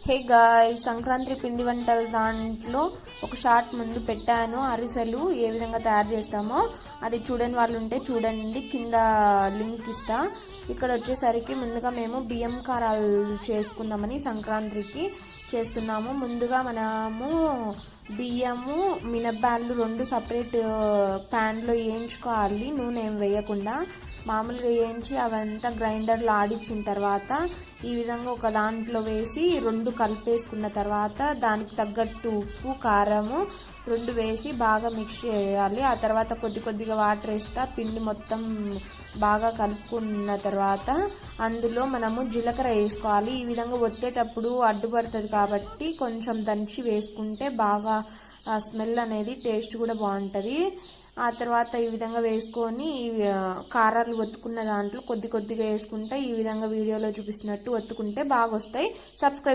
Hey guy, Sankranti పిండి వంటల దాంట్లో ఒక షార్ట్ ముందు పెట్టాను. అరిసెలు ఏ విధంగా తయారు చేస్తామో అది చూడని వాళ్ళు ఉంటే చూడండి, కింద లింక్ ఇస్తా. ఇక్కడ వచ్చేసరికి ముందుగా మేము బియ్యం కారాలు చేసుకుందామని సంక్రాంతికి చేస్తున్నాము. ముందుగా మనము బియ్యము మినప్పాన్లు రెండు సపరేట్ ప్యాన్లో వేయించుకోవాలి, నూనె ఏం వేయకుండా మామూలుగా వేయించి అవంతా గ్రైండర్లో ఆడించిన తర్వాత ఈ విధంగా ఒక దాంట్లో వేసి రెండు కలిపేసుకున్న తర్వాత దానికి తగ్గట్టు ఉప్పు కారము రెండు వేసి బాగా మిక్స్ చేయాలి. ఆ తర్వాత కొద్ది కొద్దిగా వాటర్ వేస్తా పిండి మొత్తం బాగా కలుపుకున్న తర్వాత అందులో మనము జీలకర్ర వేసుకోవాలి. ఈ విధంగా ఒత్తేటప్పుడు అడ్డుపడుతుంది కాబట్టి కొంచెం దంచి వేసుకుంటే బాగా స్మెల్ అనేది టేస్ట్ కూడా బాగుంటుంది. ఆ తర్వాత ఈ విధంగా వేసుకొని కారాలు ఒత్తుకున్న దాంట్లో కొద్ది కొద్దిగా వేసుకుంటే ఈ విధంగా వీడియోలో చూపిస్తున్నట్టు ఒత్తుకుంటే బాగా వస్తాయి. సబ్స్క్రైబ్